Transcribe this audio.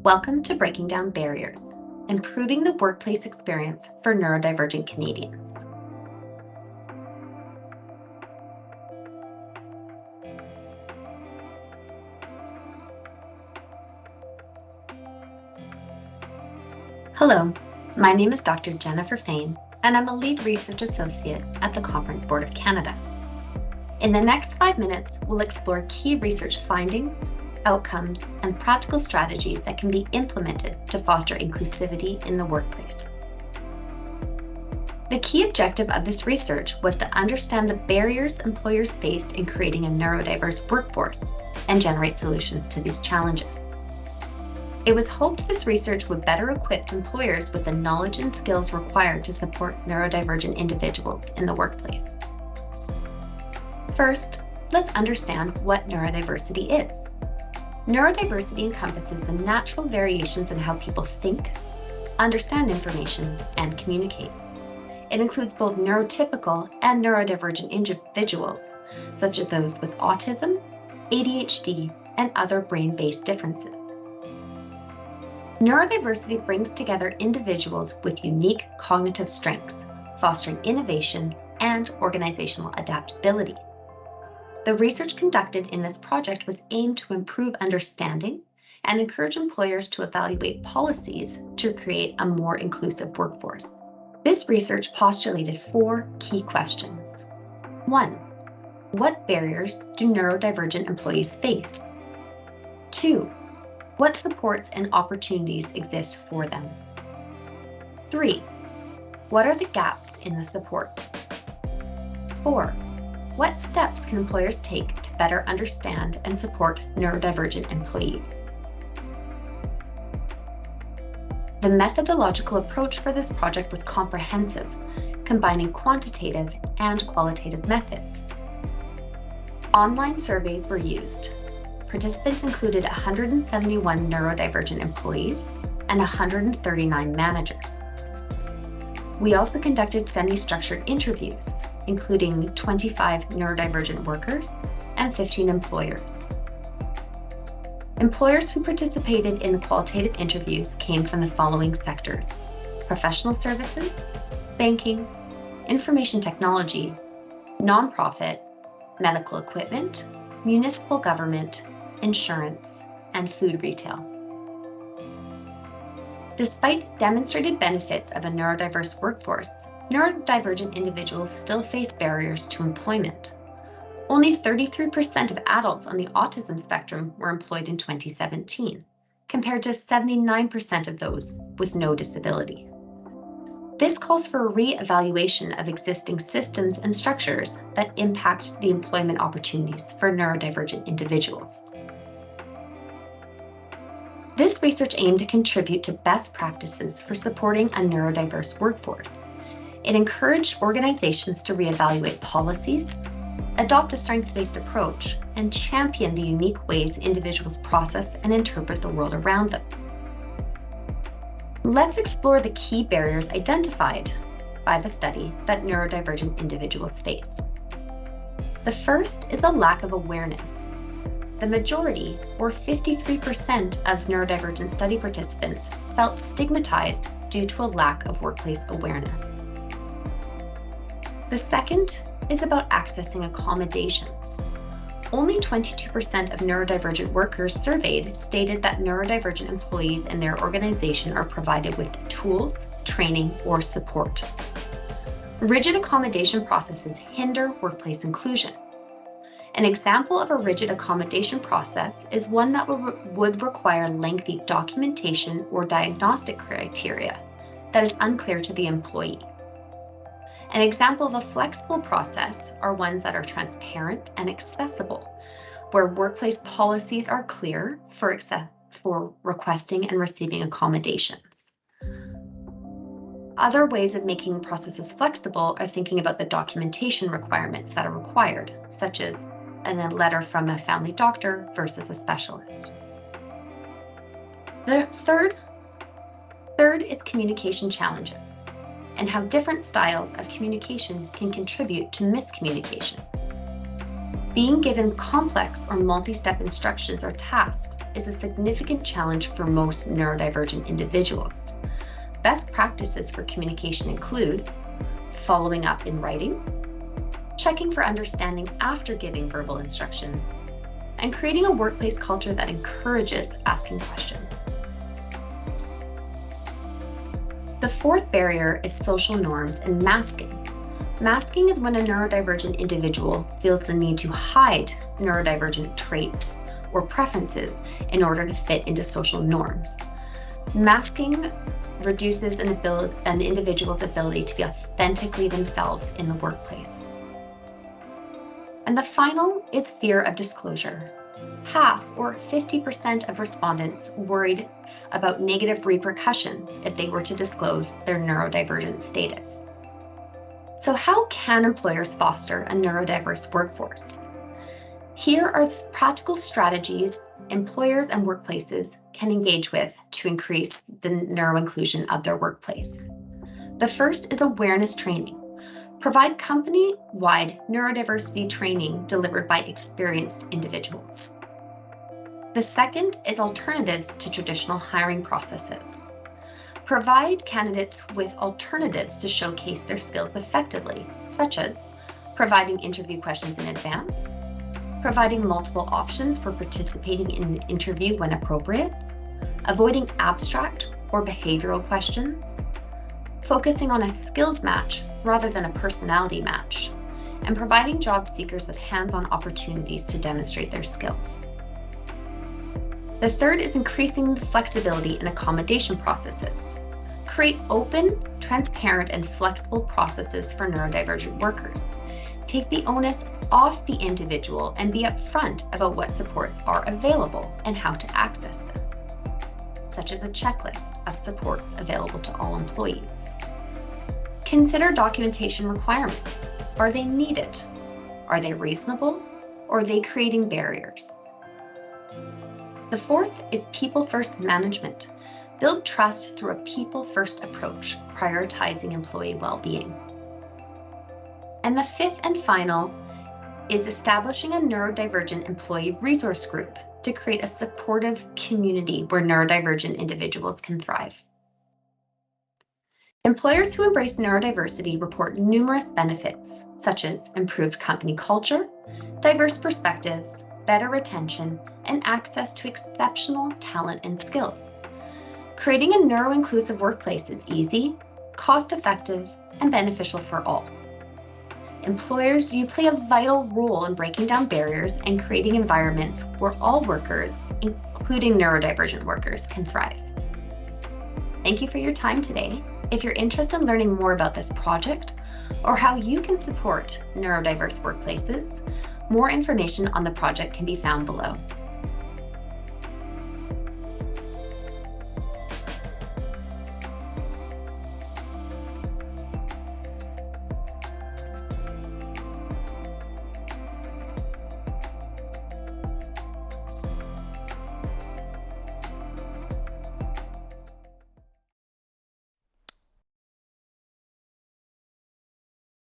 Welcome to Breaking Down Barriers, Improving the Workplace Experience for Neurodivergent Canadians. Hello, my name is Dr. Jennifer Fain, and I'm a lead research associate at the Conference Board of Canada. In the next 5 minutes, we'll explore key research findings, outcomes, and practical strategies that can be implemented to foster inclusivity in the workplace. The key objective of this research was to understand the barriers employers faced in creating a neurodiverse workforce and generate solutions to these challenges. It was hoped this research would better equip employers with the knowledge and skills required to support neurodivergent individuals in the workplace. First, let's understand what neurodiversity is. Neurodiversity encompasses the natural variations in how people think, understand information, and communicate. It includes both neurotypical and neurodivergent individuals, such as those with autism, ADHD, and other brain-based differences. Neurodiversity brings together individuals with unique cognitive strengths, fostering innovation and organizational adaptability. The research conducted in this project was aimed to improve understanding and encourage employers to evaluate policies to create a more inclusive workforce. This research postulated 4 key questions. 1. What barriers do neurodivergent employees face? 2. What supports and opportunities exist for them? 3. What are the gaps in the supports? 4. What steps can employers take to better understand and support neurodivergent employees? The methodological approach for this project was comprehensive, combining quantitative and qualitative methods. Online surveys were used. Participants included 171 neurodivergent employees and 139 managers. We also conducted semi-structured interviews, including 25 neurodivergent workers and 15 employers. Employers who participated in the qualitative interviews came from the following sectors: professional services, banking, information technology, nonprofit, medical equipment, municipal government, insurance, and food retail. Despite the demonstrated benefits of a neurodiverse workforce, neurodivergent individuals still face barriers to employment. Only 33% of adults on the autism spectrum were employed in 2017, compared to 79% of those with no disability. This calls for a re-evaluation of existing systems and structures that impact the employment opportunities for neurodivergent individuals. This research aimed to contribute to best practices for supporting a neurodiverse workforce. It encouraged organizations to reevaluate policies, adopt a strengths-based approach, and champion the unique ways individuals process and interpret the world around them. Let's explore the key barriers identified by the study that neurodivergent individuals face. The first is a lack of awareness. The majority, or 53% of neurodivergent study participants, felt stigmatized due to a lack of workplace awareness. The second is about accessing accommodations. Only 22% of neurodivergent workers surveyed stated that neurodivergent employees in their organization are provided with tools, training, or support. Rigid accommodation processes hinder workplace inclusion. An example of a rigid accommodation process is one that would require lengthy documentation or diagnostic criteria that is unclear to the employee. An example of a flexible process are ones that are transparent and accessible, where workplace policies are clear for requesting and receiving accommodations. Other ways of making processes flexible are thinking about the documentation requirements that are required, such as a letter from a family doctor versus a specialist. The third is communication challenges, and how different styles of communication can contribute to miscommunication. Being given complex or multi-step instructions or tasks is a significant challenge for most neurodivergent individuals. Best practices for communication include following up in writing, checking for understanding after giving verbal instructions, and creating a workplace culture that encourages asking questions. The fourth barrier is social norms and masking. Masking is when a neurodivergent individual feels the need to hide neurodivergent traits or preferences in order to fit into social norms. Masking reduces an individual's ability to be authentically themselves in the workplace. And the final is fear of disclosure. Half, or 50% of respondents worried about negative repercussions if they were to disclose their neurodivergent status. So how can employers foster a neurodiverse workforce? Here are practical strategies employers and workplaces can engage with to increase the neuroinclusion of their workplace. The first is awareness training. Provide company-wide neurodiversity training delivered by experienced individuals. The second is alternatives to traditional hiring processes. Provide candidates with alternatives to showcase their skills effectively, such as providing interview questions in advance, providing multiple options for participating in an interview when appropriate, avoiding abstract or behavioral questions, focusing on a skills match rather than a personality match, and providing job seekers with hands-on opportunities to demonstrate their skills. The third is increasing the flexibility in accommodation processes. Create open, transparent, and flexible processes for neurodivergent workers. Take the onus off the individual and be upfront about what supports are available and how to access them, such as a checklist of supports available to all employees. Consider documentation requirements. Are they needed? Are they reasonable? Or are they creating barriers? The fourth is people-first management. Build trust through a people-first approach, prioritizing employee well-being. And the fifth and final is establishing a neurodivergent employee resource group to create a supportive community where neurodivergent individuals can thrive. Employers who embrace neurodiversity report numerous benefits, such as improved company culture, diverse perspectives, better retention, and access to exceptional talent and skills. Creating a neuro-inclusive workplace is easy, cost-effective, and beneficial for all. Employers, you play a vital role in breaking down barriers and creating environments where all workers, including neurodivergent workers, can thrive. Thank you for your time today. If you're interested in learning more about this project or how you can support neurodiverse workplaces, more information on the project can be found below.